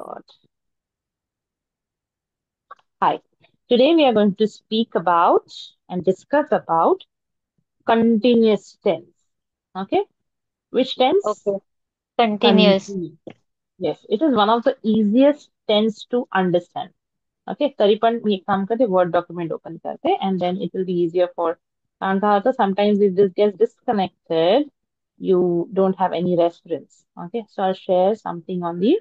God. Hi. Today we are going to speak about and discuss about continuous tense. Okay? Which tense? Okay. Continuous. Continue. Yes, it is one of the easiest tense to understand. Okay, तरी पण मी एक काम करते word document open करते and then it will be easier for कारण का होता sometimes if this gets disconnected you don't have any reference. Okay, so I'll share something on the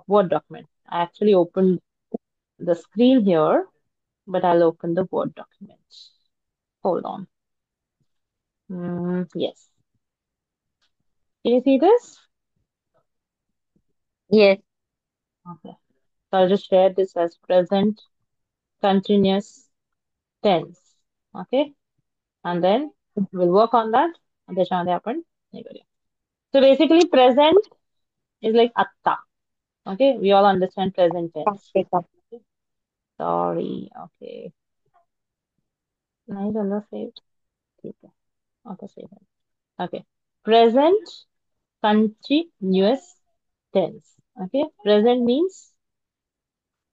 Word document. I actually opened the screen here, but I'll open the Word document. Hold on. Yes. Can you see this? Yes. Okay. So I'll just share this as present continuous tense. Okay. And then we'll work on that. And त्याच्यामध्ये आपण हे करूया. So basically present is like atta. Okay. We all understand present tense. Okay. Sorry. Okay. नाही झालं save. ठीक आहे. आता save आहे. Okay. Present continuous tense. Okay. Present means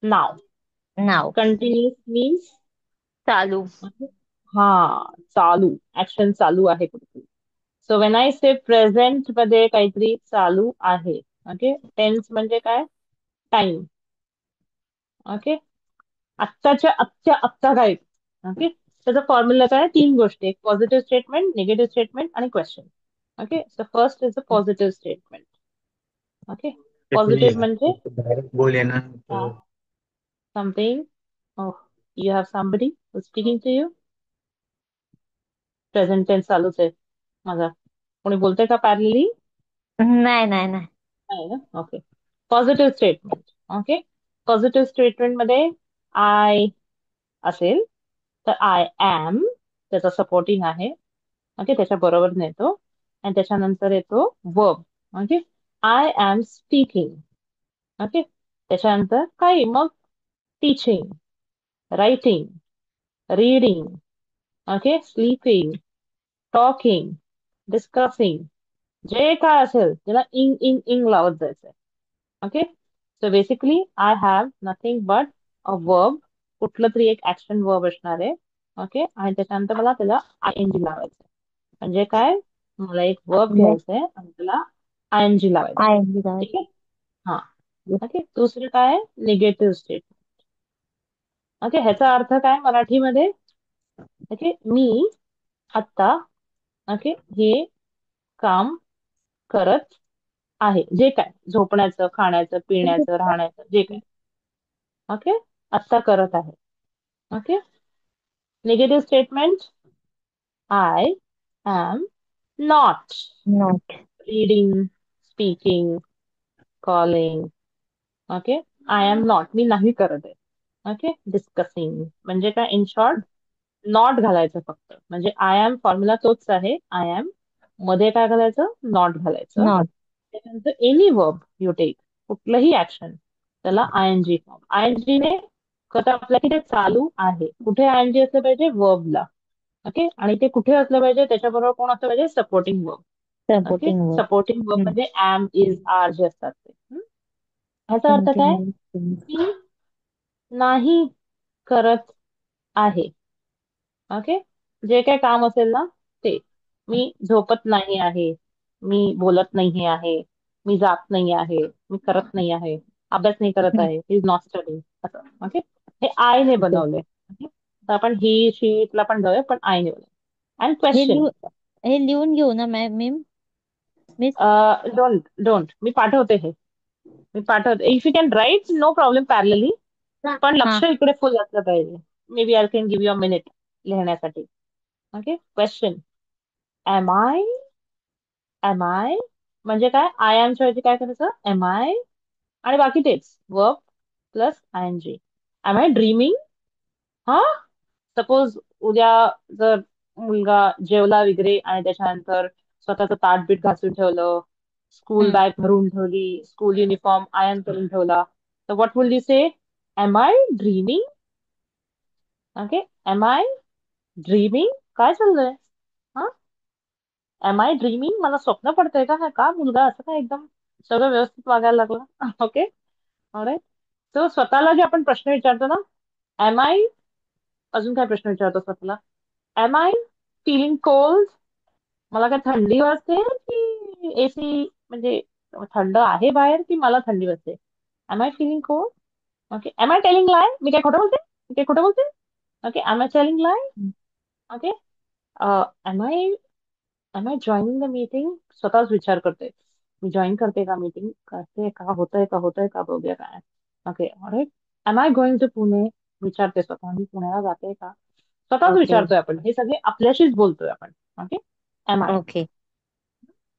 now. Now. Continuous means चालू. okay. हा चालू ऍक्शन चालू आहे कुठे so when I say present मध्ये काहीतरी चालू आहे ओके टेन्स म्हणजे काय टाइम ओके आत्ताच्या आत्ता आत्ता काय ओके त्याचा फॉर्म्युला काय तीन गोष्टी एक पॉझिटिव्ह स्टेटमेंट निगेटिव्ह स्टेटमेंट आणि question okay so first is a positive statement okay actually positive यार म्हणजे तो डायरेक्ट बोले ना तो something oh you have somebody speaking to you present tense चालूच आहे माझा कोणी बोलतंय का पॅरलली नाही नाही नाही. नाही ना okay positive statement okay positive statement मध्ये आय असेल तर आय एम त्याचा सपोर्टिंग आहे ओके त्याच्या बरोबर येतो आणि त्याच्यानंतर येतो verb okay I am speaking okay त्याच्यानंतर काही मग teaching writing reading okay sleeping talking discussing जे काय असेल त्याला इंग इंग इंग लावत जायचंय okay so basically I have nothing but a verb कुठलं तरी एक ऍक्शन वर्ब असणार आहे ओके आणि त्याच्यानंतर मला त्याला आय एन जी लावायचं म्हणजे काय मला एक वर्ब Yes. घ्यायचंय आणि त्याला आय एन जी लावायचं I am the ठीक आहे हा ओके दुसरं काय निगेटिव्ह स्टेट ओके ह्याचा अर्थ काय मराठीमध्ये ओके मी आत्ता ओके हे काम करत आहे जे काय झोपण्याचं खाण्याचं पिण्याचं राहण्याचं जे काय ओके आत्ता करत आहे okay negative statement I am not not. Reading speaking calling okay I am not me नाही करत आहे ओके डिस्कसिंग म्हणजे काय इन शॉर्ट नॉट घालायचं फक्त म्हणजे आय एम फॉर्म्युला तोच आहे आय एम मध्ये काय घालायचं नॉट घालायचं Not. त्याच्यानंतर एनी वर्ब यू टेक कुठलंही ऍक्शन त्याला I N G form I N G ने कसं आपल्या की ते चालू आहे कुठे आय एन जी असलं पाहिजे वर्बला ओके आणि ते कुठे असलं पाहिजे त्याच्याबरोबर कोण असलं पाहिजे supporting verb okay Supporting word. Supporting verb Hmm. म्हणजे एम इज आर जे असतात ते ह्याचा अर्थ काय Continuous tense. मी नाही करत आहे ओके जे काही काम असेल ना ते मी झोपत नाही आहे मी बोलत नाही आहे मी जात नाही आहे मी करत नाही आहे अभ्यास नाही करत Hmm. आहे इज नॉट स्टडिंग असं ओके हे आय ने Okay. बनवलंय okay? तर आपण ही शीटला पण जाऊया पण आय ने बनवलंय अँड हे क्वेश्चन लिहून हे लिहून घेऊ ना मॅम मिस. डोंट डोंट मी पाठवते हे मी पाठवते if you can write no problem parallelly पण हा. लक्ष इकडे फुल असलं पाहिजे may be I can give you a minute लिहिण्यासाठी okay question am I am I म्हणजे काय आय एमच्या ऐवजी काय करायचं एम आय आणि बाकी तेच verb plus I N G am I dreaming हा सपोज उद्या जर मुलगा जेवला वगैरे आणि त्याच्यानंतर स्वतःचं ताट बीट घासून ठेवलं स्कूल हम्म. बॅग भरून ठेवली स्कूल युनिफॉर्म आयन करून ठेवला तर what will you say am I dreaming okay am I dreaming काय चाललंय हा एम आय ड्रीमिंग मला स्वप्न पडतंय का हा का मुलगा असं काय एकदम सगळं व्यवस्थित वागायला लागलं. ओके. ऑलराईट. सो स्वतःला जे आपण प्रश्न विचारतो ना, एम आय, अजून काय प्रश्न विचारतो स्वतःला? Am I feeling cold? मला काय थंडी वाजते की एसी, म्हणजे थंड आहे बाहेर की मला थंडी वाजते? Am I feeling cold? Okay. Am I telling lie? मी काय खोटं बोलते? मी काय खोटं बोलते? Okay. Am I telling lie? Okay. Am I joining the meeting? स्वतःच विचार करते, मी जॉईन करते का मीटिंग? करते का? होतंय का? बघूया काय. Okay. Alright. Am I going to Pune? विचारते स्वतः, मी पुण्याला जाते का? स्वतःच ओके. विचारतोय आपण, हे सगळे आपल्याशीच बोलतोय आपण. ओके. Am I. ओके.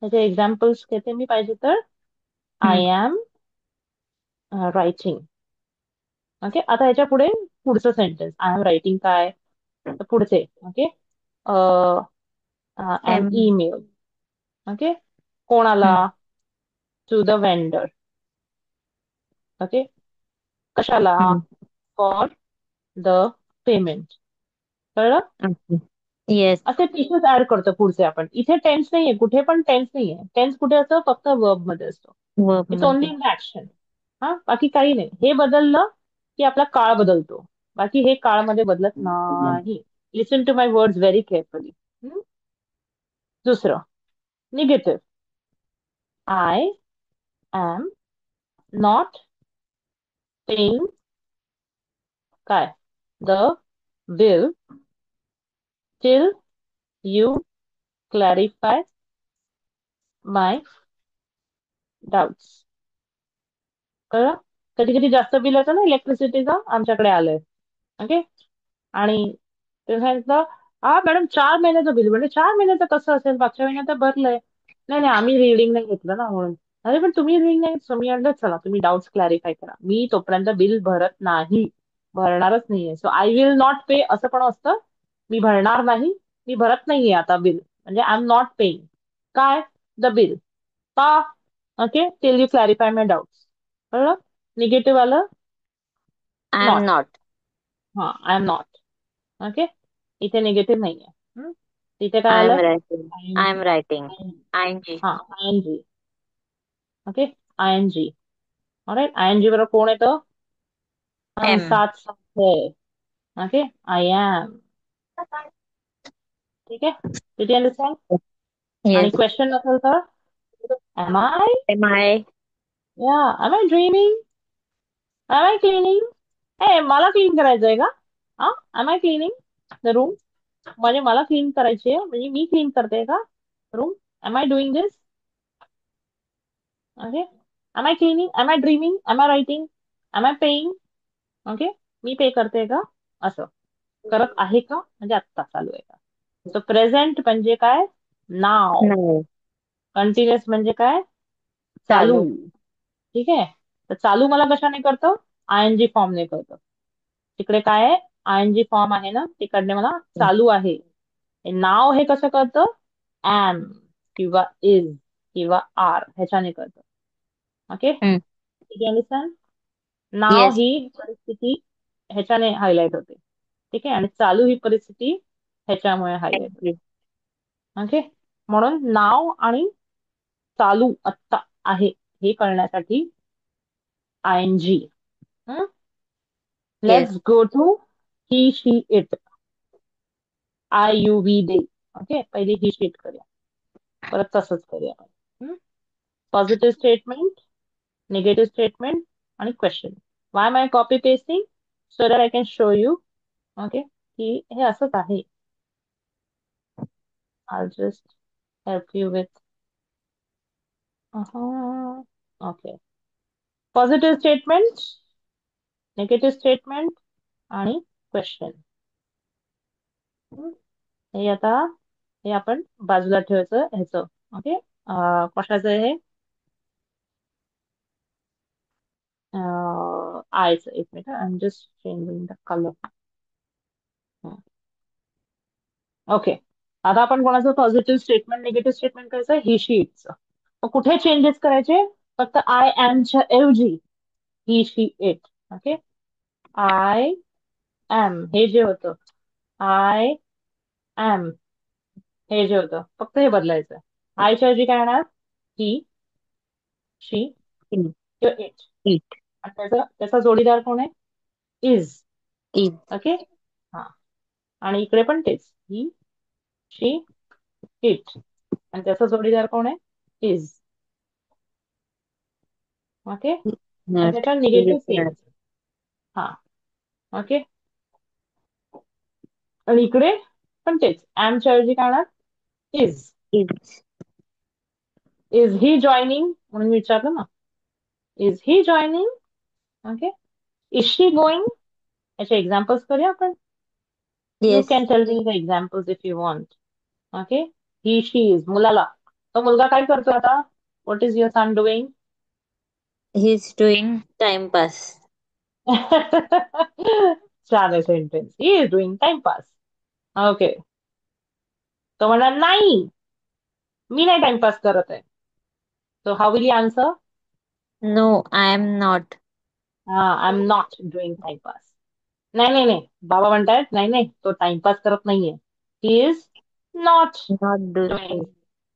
त्याचे एक्झाम्पल्स घेते मी पाहिजे तर. I am writing. ओके. आता याच्या पुढे पुढचं सेंटेन्स, आय एम रायटिंग काय? तर पुढचे. Okay. An M. Email. Okay. कोणाला? To the vendor. ओके. कशाला? For the payment. कळलं? ओके. येस. असे पीसेस ऍड करतो पुढचे आपण. इथे टेन्स नाहीये, कुठे पण टेन्स नाहीये. टेन्स कुठे असतो? फक्त वर्ब मध्ये असतो. वर्ब इट्स ओनली मध्ये. In action. हा, बाकी काही नाही. हे बदललं की आपला काळ बदलतो. बाकी हे काळमध्ये बदलत नाही. Listen to my words very carefully. दुसरं, negative. I am not paying काय? The bill till you clarify my doubts. कळलं? कधी कधी जास्त बिल येतं ना इलेक्ट्रिसिटीचं, आमच्याकडे आलंय. ओके. आणि ते सांगितलं, हा मॅडम 4 महिन्याचं बिल. म्हणजे 4 महिन्याचं कसं असेल? मागच्या महिन्यात तर भरलंय. नाही नाही, आम्ही रिडिंग नाही घेतलं ना म्हणून. अरे पण तुम्ही रिडिंग नाही घेतलं, मी म्हणलं चला तुम्ही डाऊट्स क्लॅरिफाय करा, मी तोपर्यंत बिल भरत नाही, भरणारच नाहीये. सो आय विल नॉट पे असं पण असतं. मी भरणार नाही, मी भरत नाहीये आता बिल, म्हणजे आय एम नॉट पेईंग काय? The bill. का? Okay. Till you clarify my doubts. कळलं? निगेटिव्ह आलं. I am not. नॉट. हा, आय एम नॉट. ओके. इथे निगेटिव्ह नाहीये. तिथे काय आय एम आलंय? Writing. I am ING. Writing. I N G. हा, ING. Okay. ING. All right. ING बरोबर कोण येतं? हम एम. साथ साथ है. ओके. I am. ठीक आहे. Did you understand? आणि येस. क्वेश्चन नसेल तर एम आय, एम आय. या am I dreaming, am I cleaning? ए मला क्लीन करायचंय का? हा, am I cleaning the room? म्हणजे मला क्लीन करायची आहे, म्हणजे मी क्लीन करते का room? Am I doing this? Okay. Am I cleaning? Am I dreaming? Am I writing? Am I paying? Okay. मी पे करते का? असं. करत आहे का म्हणजे आत्ता चालू आहे का? सो प्रेझेंट म्हणजे काय? नाव. नाही. कंटिन्युअस म्हणजे काय? चालू. चालू. ठीक आहे. तर चालू मला कशाने करतो? आयएनजी फॉर्मने करतो. तिकडे काय आहे? आयएनजी फॉर्म आहे ना, तिकडने मला चालू आहे. नाव हे कसं करतं? एम किंवा इज किंवा आर ह्याच्याने करतं. ओके. अंडरस्टँड? नाव येस. ही परिस्थिती ह्याच्याने हायलाइट होते. ठीक आहे. आणि चालू ही परिस्थिती ह्याच्यामुळे हायलाइट होते. ओके. म्हणून नाव आणि चालू आत्ता आहे हे कळण्यासाठी ING. Yes. Let's go to he she it. I you we they. Okay. पहिली ही शीट करूया, परत तसंच करूया. पॉझिटिव्ह स्टेटमेंट, निगेटिव्ह स्टेटमेंट आणि question. Why am I copy pasting? So that I can show you. Okay. की हे असंच आहे. I'll just help you with. Okay. Positive statement, negative statement आणि क्वेश्चन. हे आता, हे आपण बाजूला ठेवायचं ह्याचं. ओके. कशाचं आहे हे? आयचं. एक minute, I am just changing the colour. Okay. आता आपण कोणाचं पॉझिटिव्ह स्टेटमेंट, निगेटिव्ह स्टेटमेंट करायचं? ही शीटचं. मग कुठे चेंजेस करायचे? फक्त आय एमच्या ऐवजी ही she it. Okay. I M हे जे होतं, आय एम हे जे होतं, फक्त हे बदलायचं. आयच्या ऐवजी काय येणार? ही. शी It. किंवा इट. It. आणि त्याचा जोडीदार कोण आहे? इज. Is. ओके. हा. आणि इकडे पण तेच, ही, शी, इट. आणि त्याचा जोडीदार कोण आहे? इज. ओके. आणि Not. त्याच्या Is निगेटिव्ह not. सेम. हा. ओके. आणि इकडे पण तेच, च्या ऐवजी काय होणार? Is. Is. Is he joining म्हणून विचारलं ना. Is he joining? Okay. Is she going? याचे एक्झाम्पल्स करूया आपण. You can Yes. Tell me the examples if you want. Okay. He, she, is. मुलाला, तो मुलगा काय करतो आता? What is your sun doing? He's doing time pass. छान आहे sentence. He is doing timepass. Okay. तो म्हणणार नाही, मी नाही टाइमपास करत आहे. So how will you answer? No, I am not. I am not doing timepass. नाही नाही नाही, बाबा म्हणतायत नाही नाही, तो टाइमपास करत नाहीये. He is not Not do doing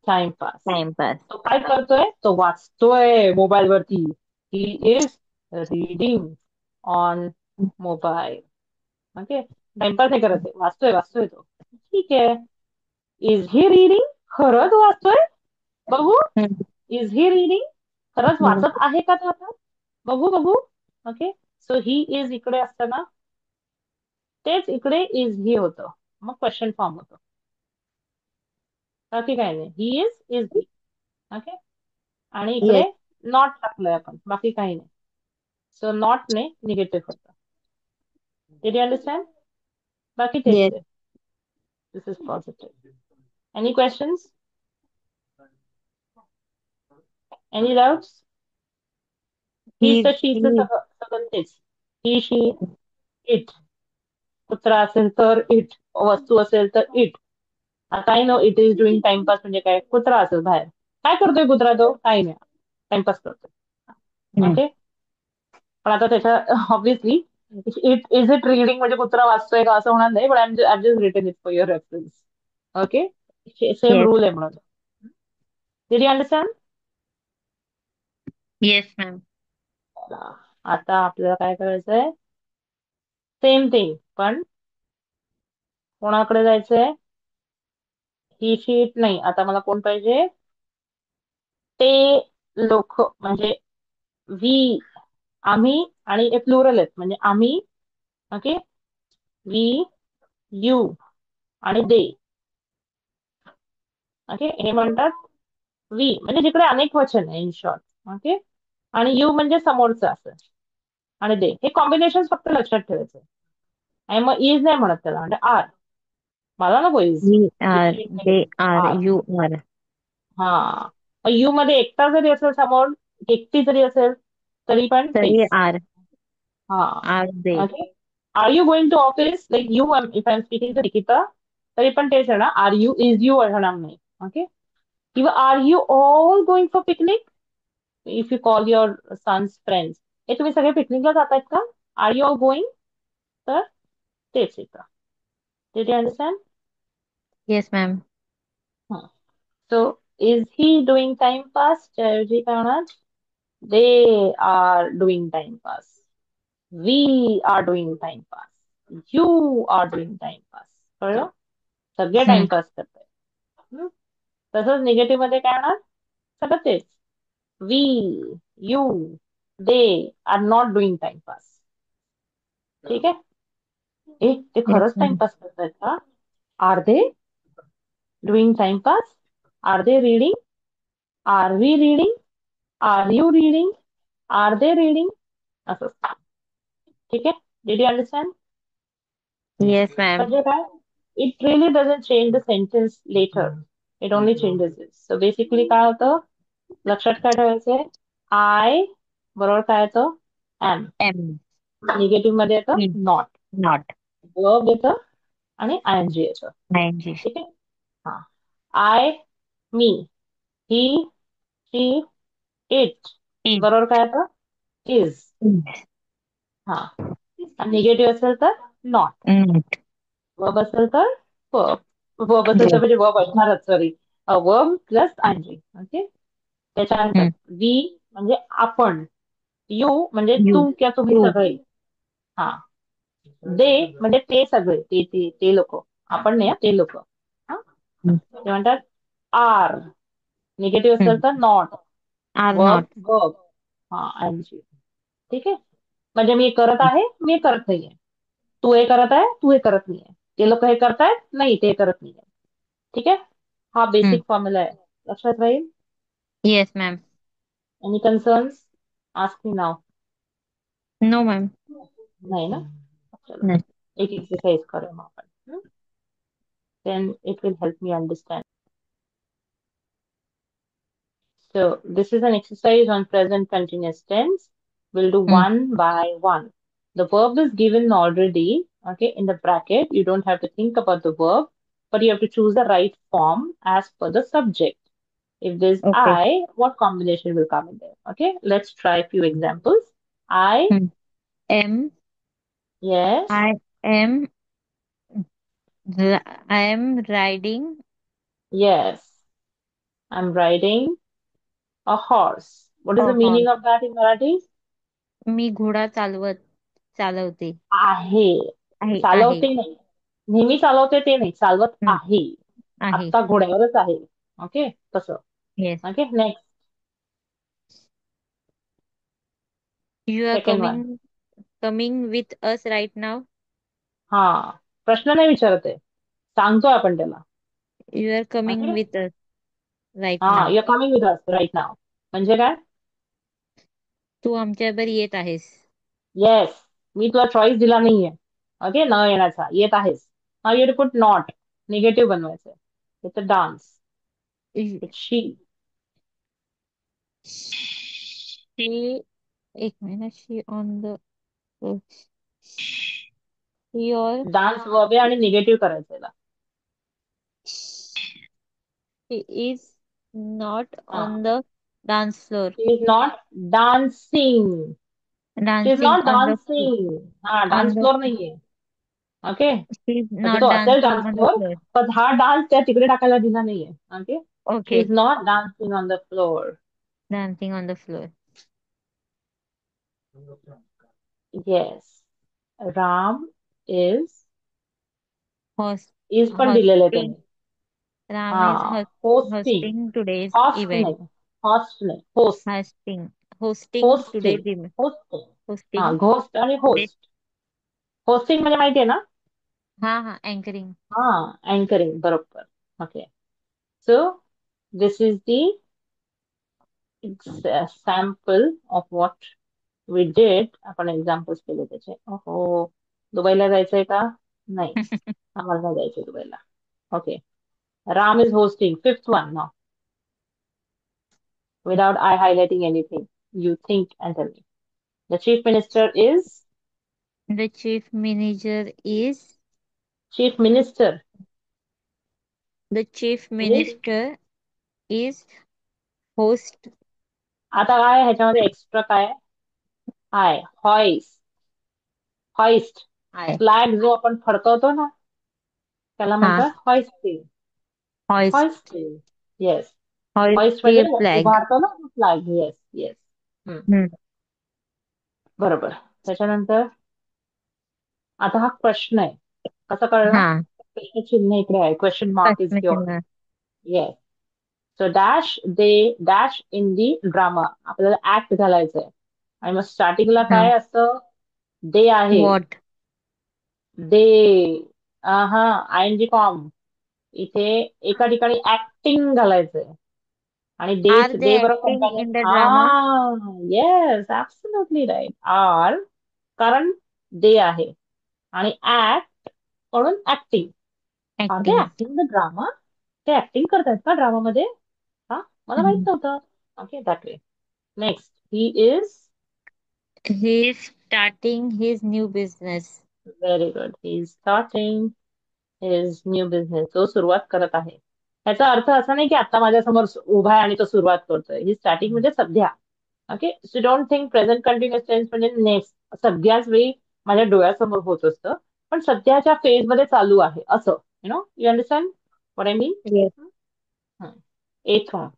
timepass. time pass. तो काय करतोय? तो वाचतोय मोबाईल वरती. He is reading on mobile. Okay. Timepass नाही करत आहे, वाचतोय वाचतोय तो. ठीक आहे. Is he reading? खरंच वाचतोय? बघू. Hmm. Is he reading? खरंच No. वाचत आहे का तो आता? बघू बघू. ओके. सो ही इज इकडे असताना तेच इकडे इज ही होतं. मग क्वेश्चन फॉर्म होतो. बाकी काय नाही. He is he. ओके. आणि इकडे Yes. नॉट टाकलंय आपण, बाकी काही नाही. सो नॉट ने निगेटिव्ह होतं. Did you understand? बाकी तेच Yes. आहे. This is positive. Any questions? Any doubts? He. हीचं शीचं He. सगळं सगळं तेच. He, she, it. कुत्रा असेल तर इट, वस्तू असेल तर इट. आता I know it is doing timepass म्हणजे काय? कुत्रा असेल बाहेर. काय करतोय कुत्रा तो? काही नाही, टाइमपास करतोय. Hmm. ओके. पण आता त्याच्या obviously it is it reading म्हणजे कुत्रा वाचतोय का असं होणार नाही. पण I just written it for your reference. Okay. Same Yes. Rule आहे म्हणून. Did you understand? Yes, ma'am. आता आपल्याला काय करायचंय? सेम थिंग, पण कोणाकडे जायचंय? ही शीट नाही. आता मला कोण पाहिजे? ते लोक, म्हणजे वी, आम्ही, आणि हे प्लुरल आहेत म्हणजे आम्ही. ओके. वी, यू आणि दे. ओके. हे म्हणतात वी, म्हणजे जिकडे अनेक वचन आहे इन शॉर्ट. ओके. आणि यू म्हणजे समोरचं असं. आणि दे, हे कॉम्बिनेशन फक्त लक्षात ठेवायचं. आणि मग इज नाही म्हणत त्याला, म्हणजे आर. मला नको इज. We he are. शीट नाही. They are. Are. You are. हा. यू मध्ये एकटा जरी असेल समोर, एकटी जरी असेल तरी पण So we तेच. are. हा. Are they? Okay. Are you going to office? Like you, if I am speaking to Nikita, तरी पण तेच आहे ना. आर यू, इज यू होणार नाही. ओके. किंवा are you all going for picnic? If you call your sons friends, हे तुम्ही सगळे पिकनिकला जातायत का? Are you all going? तर तेच येतं. Did you understand? Yes, ma'am. So is he doing time pass च्या ऐवजी काय होणार? They are doing time pass. We are doing time pass. You are doing time pass. कळलं? सगळे Hmm. टाइमपास करताय. हम्म? तसंच निगेटिव्ह मध्ये काय होणार? सगळं तेच. We, you, they are not doing timepass. ठीक आहे. ते Yes, खरंच ma'am. टाइमपास करतायत का? Are they doing timepass? Are they reading? Are we reading? Are you reading? Are they reading? असं. ठीक आहे. Did you understand? Yes, ma'am. म्हणजे काय? It really doesn't change the sentence letter. It only changes it. So basically काय होतं? लक्षात काय ठेवायचंय? आय बरोबर काय येतं? एम. Am. निगेटिव्ह मध्ये येतं Me. नॉट. Not. वर्ब येतं आणि आयएनजी येतं. Ing. ठीक आहे. हा. I, me, he, she, it. Is. बरोबर काय येतं? इज. Is. हा. निगेटिव्ह असेल तर नॉट. Not. वर्ब असेल तर वर्ब. वर्ब असेल तर Yes. म्हणजे वर्ब असणारच, सॉरी. Verb plus आयएनजी. ओके. त्याच्यानंतर Hmm. वी म्हणजे आपण. यू म्हणजे You. तू किंवा तुम्ही You. सगळे. हा. दे म्हणजे ते सगळे, ते लोक. आपण नाही हं, ते लोक. हा. Hmm. ते म्हणतात आर. निगेटिव्ह असेल तर not. Are verb not. Verb. हा ING. ठीक आहे. म्हणजे मी करत आहे, मी करत नाहीये. तू हे करत आहे, तू हे करत नाहीये. ते लोक हे करतायत, नाही ते करत नाहीये. ठीक आहे. हा Hmm. बेसिक फॉर्म्युला आहे. लक्षात राहील. Yes, ma'am. Any concerns? Ask me now. No, ma'am. नाही ना. चलो No. एक एक्सरसाइज करूया मग आपण. Then it will help me understand. So this is an exercise on present continuous tense. We'll do Hmm. one by one. The verb is given already, okay, in the bracket. You don't have to think about the verb, but you have to choose the right form as per the subject. If there's Okay. I, what combination will come in there? Okay, let's try a few examples. I, Hmm. Am. yes, I am. I am riding yes, I'm riding a horse. What is the a meaning horse. of that in Marathi? मी घोडा चालवते. आहे. आहे. चालवते नाही. नेहमी चालवते ते नाही. चालवत हम्म. आहे. आहे. आत्ता घोड्यावरच आहे. ओके तसं. Yes. Okay next. You are second one. coming with us right now. हा. प्रश्न नाही विचारत आहे. सांगतोय आपण त्याला. You are coming okay. with us right हा now. You are coming with us right now. म्हणजे काय? तू आमच्याबरोबर येत आहेस. येस. मी तुला चॉईस दिला नाहीये. ओके न येण्याचा. येत आहेस. हा यू पुट नॉट. निगेटिव्ह बनवायचंय. It's a dance. She it's she. एक minute. She on the your dance verb आहे आणि निगेटिव्ह करायचं याला. शी इज नॉट हा. On the dance floor. She is not dancing. She is dancing not on the dancing. हा on dance the floor नाहीये. Okay. She is म्हणजे not तो असेल dancing dance on the floor, floor. पण हा dance त्या तिकडे टाकायला दिला नाहीये. Okay. She okay. Is not dancing on the floor. Dancing on the floor. Yes. Ram is. Host is पण दिलेलं आहे हॉस्टिंग त्याने. राम हा. Is hosting. hosting today's host event. नाही. हॉस्ट नाही. Host. Hosting today's hosting. event. Host. हा Hosting ghost आणि today. Host. Hosting म्हणजे माहितीये ना. हा अँकरिंग. हा अँकरिंग बरोबर. Okay. So this is the example of what we did. आपण एक्झाम्पल्स केले त्याचे. हो. दुबईला जायचंय का? नाही. आम्हाला नाही जायचंय दुबईला. Okay. Ram is hosting. Fifth one now. Without I highlighting anything. You think and tell me. The chief minister is. The chief manager is. Chief minister The chief is. minister is host. आता काय ह्याच्यामध्ये extra काय आहे? Hoist. Hoist. I. Flag जो आपण फडकवतो ना त्याला हा म्हणतात hoisting. hoist. Hoisting. Yes. Hoist hoist म्हणजे a flag. उभारतो ना फ्लॅग. Yes yes. हम्म. बरोबर. त्याच्यानंतर आता हा प्रश्न आहे. कसं कळलं? हा प्रश्न चिन्ह इकडे आहे. Question mark is here. प्रश्नचिन्ह. Yes. So dash the dash in the drama. आपल्याला ऍक्ट घालायचंय. आणि मग स्टार्टिंगला हा काय असतं? दे आहे. what. दे. हा ING फॉर्म. इथे एका ठिकाणी ऍक्टिंग घालायचंय. आणि Are दे they बरोबर acting companion. in the drama? हा येस ऍब्सोल्युटली राईट. आर कारण दे आहे. आणि ऍक्ट म्हणून acting. Are they Acting. Acting the drama. ते ऍक्टिंग करतायत का ड्रामामध्ये? हा मला माहित Mhm. नव्हतं. Okay that way. Next. He is. He is starting his new business. Very good. He is starting his new business. तो सुरुवात करत आहे. याचा अर्थ असा नाही की आता माझ्यासमोर उभा आहे आणि तो सुरुवात करतोय. ही स्टार्टिंग म्हणजे सध्या. Okay. So don't think present continuous tense म्हणजे नेक्स्ट सगळ्याच वेळी माझ्या डोळ्यासमोर होत असतं. पण सध्याच्या फेज मध्ये चालू आहे असं. You understand what I mean? Yes. एथ वन.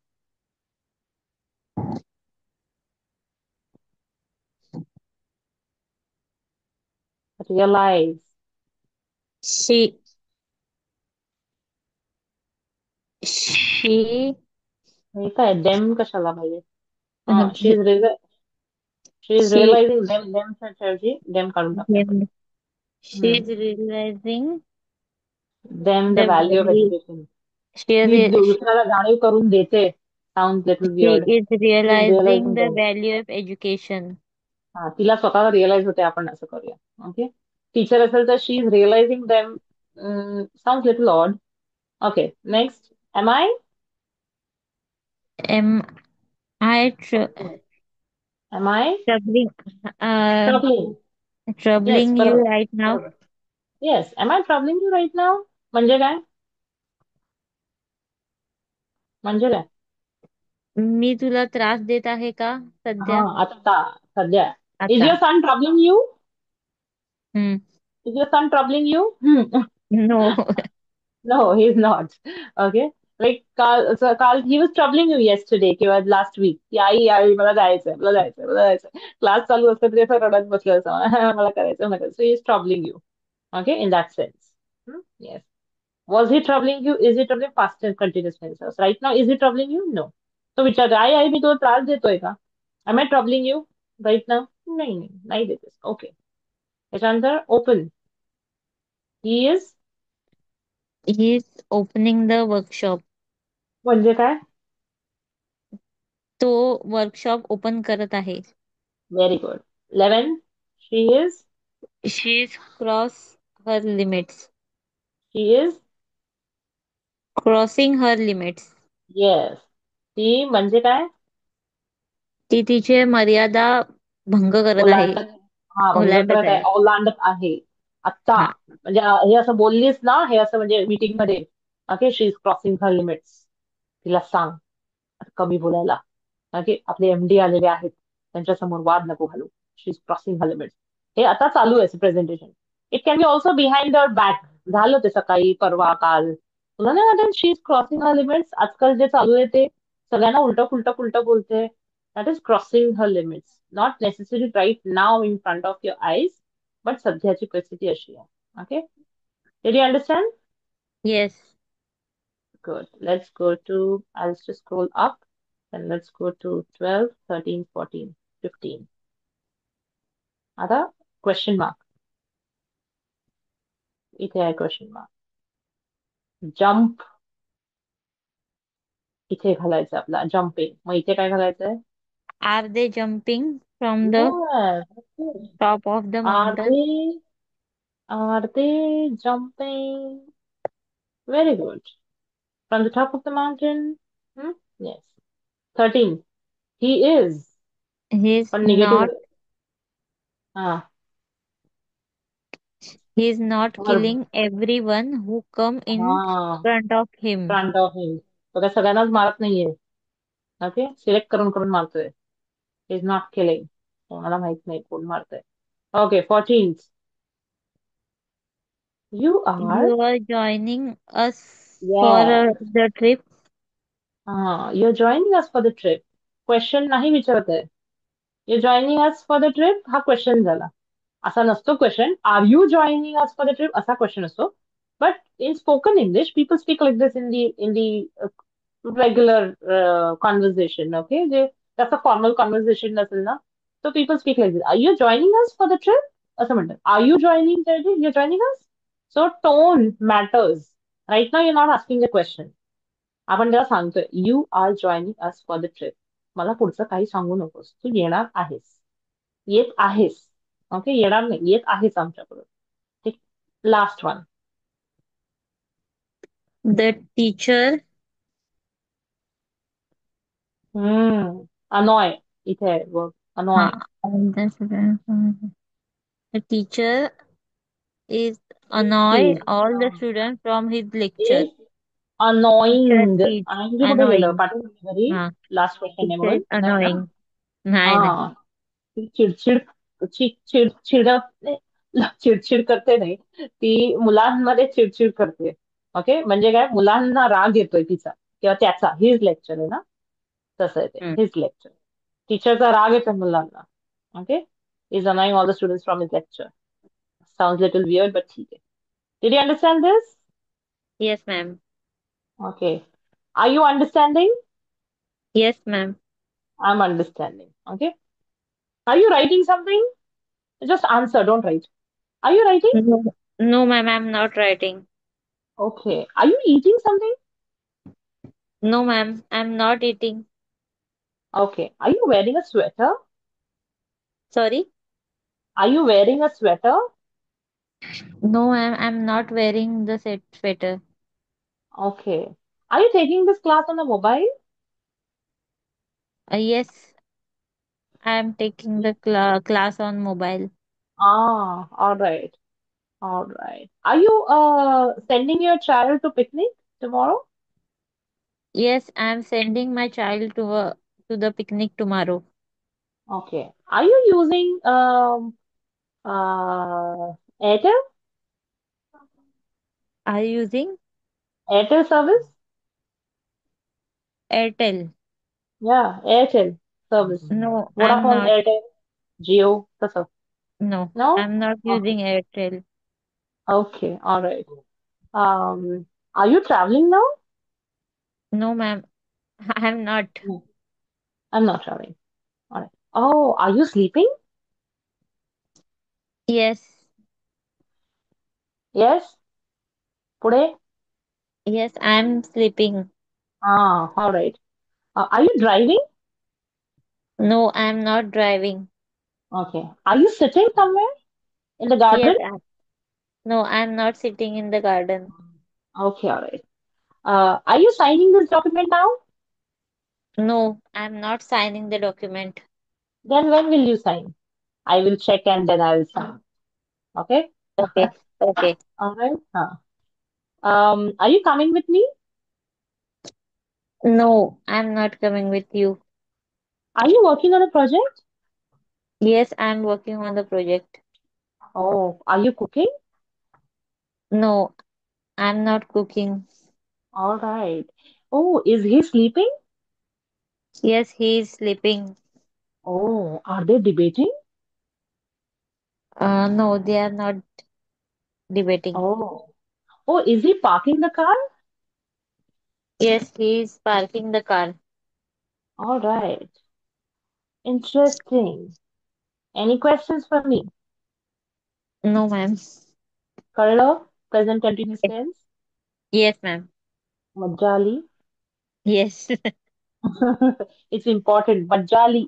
Realize. She she हे काय them कशाला पाहिजे? हा, she is she realizing them च्या ऐवजी them काढून टाकूया आपण. she is realizing Them the the value of value. education. She he re- दुसऱ्याला जाणीव करून देते. Sounds little she weird. is She is realizing realizing the them. value of education. हा, तिला स्वतःला रिअलाइज होते, आपण असं करूया. ओके. टीचर असेल तर she is realising them. Sound little odd. Okay, next. Am I Am I am I troubling uh troubling? Yes, troubling you बरोबर. right now? बरोबर. Yes, am I troubling you right now? म्हणजे काय? म्हणजे काय? मी तुला त्रास देत आहे का हा, सध्या? आता सध्या. इज आता. Your son troubling you? Hmm. Is your son troubling you? No. No, he's not. Okay. Like काल he was troubling you yesterday किंवा last week की आई मला जायचंय, मला जायचंय, मला जायचंय. क्लास चालू असतं तरी असं रडत बसलं असं मला करायचं, मला करायचं. So he is troubling you. Okay, in that sense. Yes. Was he troubling you? Is he troubling past and continuous tense? Right now, is he troubling you? No. तो विचारतो, आई मी तुला त्रास देतोय का? Am I troubling you right now? नाही नाही, नाही देतेस. ओके. त्याच्यानंतर open. He is He is opening the workshop. म्हणजे काय? तो वर्कशॉप ओपन करत आहे. Very good. 11. She is. She is her limits. She is. Crossing her limits. Yes. ती म्हणजे काय? ती तिचे मर्यादा भंग करत आहे. ओलांडत. हा, भंग ओलांडत करत आहे, आहे. ओलांडत आहे. आत्ता. हा. म्हणजे हे असं बोललीस ना, हे असं म्हणजे मीटिंग मध्ये. Okay, she is crossing her limits. तिला सांग कमी बोलायला. ओके, आपले एमडी आलेले आहेत, त्यांच्या समोर वाद नको घालू. शी इज क्रॉसिंग हर लिमिट्स. हे आता चालू आहे presentation. It can be also behind the back. झालं ते सकाळी, परवा, काल. तुला नाही वाटत शी इज क्रॉसिंग हर लिमिट्स? आजकाल जे चालू आहे ते सगळ्यांना उलट पुलट पुलट बोलते. That is crossing her limits. Not necessary right now in front of your eyes, but सध्याची परिस्थिती अशी आहे. Okay, did you understand? Yes. Good. Let's go to, I'll just scroll up and let's go to 12, 13, 14, 15. आता question mark. इथे आहे question mark. Jump इथे घालायचं आपला, जम्पिंग. मग इथे काय घालायचंय? Are they jumping from the Yes, that's good. top of the Are mountain? they jumping? Very good. From the top of the mountain? Yes. 13. He is. He's पण not negative. हा, he's not verb. killing everyone who come in हा, front of him. Front of him. तो काय सगळ्यांनाच मारत नाहीये. Okay, select करून करून मारतोय. Is not killing. कोणाला माहित नाही कोण मारतोय. Okay, 14. You are. You are joining us for yes. the trip. हा, you are joining us for the trip. Question नाही विचारत आहे. You joining us for the trip हा क्वेश्चन झाला. असा नसतो question. Are you joining us for the trip असा question असतो. But in spoken English people speak like this in the regular conversation. Okay, जे जास्त फॉर्मल कॉन्व्हर्सेशन नसेल ना, so people speak like this. Are you joining us for the trip? असं म्हणतात. Are you joining? You're joining us? So tone matters. Right now you're not asking the question. आपण त्याला सांगतोय, you are joining us for the trip. मला पुढचं काही सांगू नकोस. तू येणार आहेस. येत आहेस. ओके, येणार नाही, येत आहेस आमच्याकडून. ठीक. Last one. The teacher, अनॉय. इथे आहे verb. अनॉय. and the teacher is annoy all the students from his lecture. Is Teacher annoying. is आणि कुठे गेलं? annoying. पाठवून घरी. हा. लास्ट क्वेश्चन आहे Teacher म्हणून is नाही ना? annoying. नाही नाही. हा, ती चिडचिड चिडचिड करते नाही, ती मुलांमध्ये चिडचिड करते. ओके, म्हणजे काय, मुलांना राग येतोय तिचा किंवा त्याचा. हिज लेक्चर आहे ना, तसं आहे ते. हम्म. His lecture. टीचरचा राग येतो मुलांना. Okay, is annoying all the students from his lecture. Sounds a little weird, but ठीक है. Did you understand this? Yes, ma'am. Okay. Are you understanding? Yes, ma'am. I'm understanding. Okay. Are you writing something? Just answer, don't write. Are you writing? No, no, ma'am, I'm not writing. Okay. Are you eating something? No, ma'am, I'm not eating. Okay. Are you wearing a sweater? Sorry? Are you wearing a sweater? No, I'm not wearing the set sweater. Okay. Are you taking this class on a mobile? Yes, I'm taking the class on mobile. Ah, all right. All right. Are you sending your child to picnic tomorrow? Yes, I'm sending my child to the picnic tomorrow. Okay. Are you using Airtel? Are you using Airtel service? Airtel? Yeah, Airtel service. No, I'm Vodafone, not. Airtel, Jio, तसं. No, No? I'm not Okay. using Airtel. Okay. All right. Um, are you traveling now? No, ma'am, I'm not. No. I'm not traveling. All right. Oh, are you sleeping? Yes, Yes. पुढे? yes, I'm sleeping. Ah, all right. Are you driving? No, I'm not driving. Okay. Are you sitting somewhere in the garden? Yes, no, I'm not sitting in the garden. Okay, all right. Are you signing this document now? No, I'm not signing the document. Then when will you sign? I will check and then I will sign. Okay? Okay, okay. All right. Are you coming with me? No, I'm not coming with you. Are you working on a project? Yes, I'm working on the project. Oh, are you cooking? No, I'm not cooking. All right. Oh, is he sleeping? Yes, he's sleeping. Oh, are they debating? No, they are not debating. Oh, oh, is he parking the car? Yes, he's parking the car. All right. Interesting. Any questions for me? No, ma'am. कळलं? Present continuous tense? Yes, ma'am. मज्जा आली? Yes. It's important मज्जा आली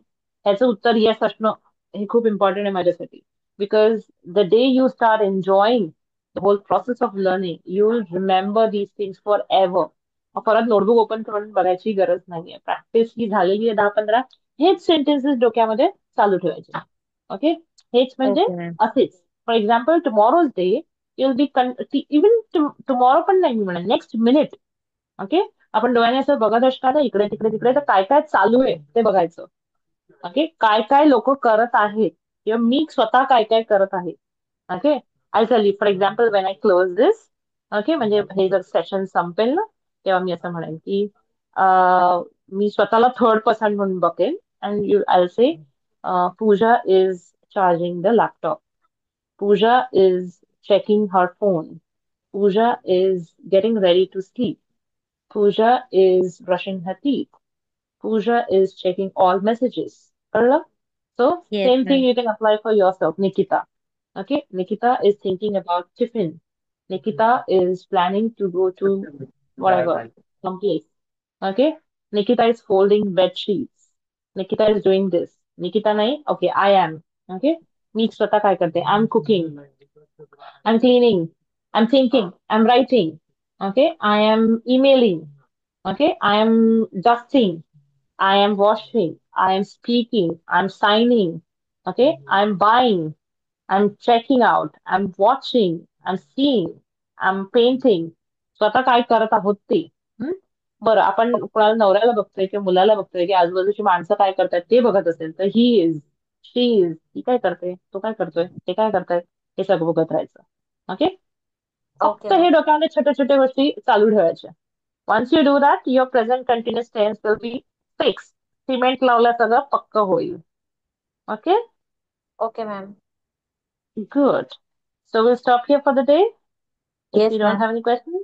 ह्याचं उत्तर yes असणं हे खूप इम्पॉर्टंट आहे माझ्यासाठी because the day you start enjoying the whole process of learning you will remember these things for ever परत नोटबुक ओपन करून बघायची गरज नाहीये प्रॅक्टिस ही झालेली आहे 10-15 हेच सेंटेन्सेस डोक्यामध्ये चालू ठेवायचे ओके हेच म्हणजे Okay, ma'am. असेच for example tomorrow's day you'll be even tomorrow पण नाही मी म्हणेन नेक्स्ट मिनिट ओके आपण डोळ्याने असं बघत असताना इकडे तिकडे तिकडे तर काय काय चालू आहे ते बघायचं ओके काय काय लोक करत आहेत किंवा मी स्वतः काय काय करत आहे okay I tell you for example when I close this okay म्हणजे हे जर सेशन संपेल ना तेव्हा मी असं म्हणेन की मी स्वतःला थर्ड पर्सन म्हणून बघेन and you I say Pooja is charging the laptop Pooja is checking her phone Pooja is getting ready to sleep Pooja is brushing her teeth. Pooja is checking all messages. कळलं? So Yes, same thing ma'am. you can apply for yourself, Nikita. Okay, Nikita is thinking about tiffin. Nikita is planning to go to whatever, someplace. Okay, Nikita is folding bed sheets. Nikita is doing this. Nikita नाही, okay, I am. Okay, मी स्वतः काय करते? I'm cooking. I'm cleaning. I'm thinking. I'm writing. Okay, I am emailing. Okay, I am dusting. I am washing. I am speaking. I'm signing. Okay, I'm buying. I'm checking out. I'm watching. I'm seeing. I'm painting. स्वतः काय करत आहोत ते हं? बरं आपण कोणाला नवऱ्याला बघतोय किंवा मुलाला बघतोय की आजूबाजूची माणसं काय करतायत ते बघत असेल तर ही इज शी इज ती काय करते तो काय करतोय ते काय करतायत हे सगळं बघत राहायचं ओके Okay, फक्त हे ma'am. डोक्यामध्ये छोट्या छोट्या गोष्टी चालू ठेवायच्या Once you do that, your present continuous tense will be fixed. Cement लावलं सगळं पक्क होईल. Okay? Okay, ma'am. Good. So we'll stop here for the day if Yes, you don't ma'am. have any questions.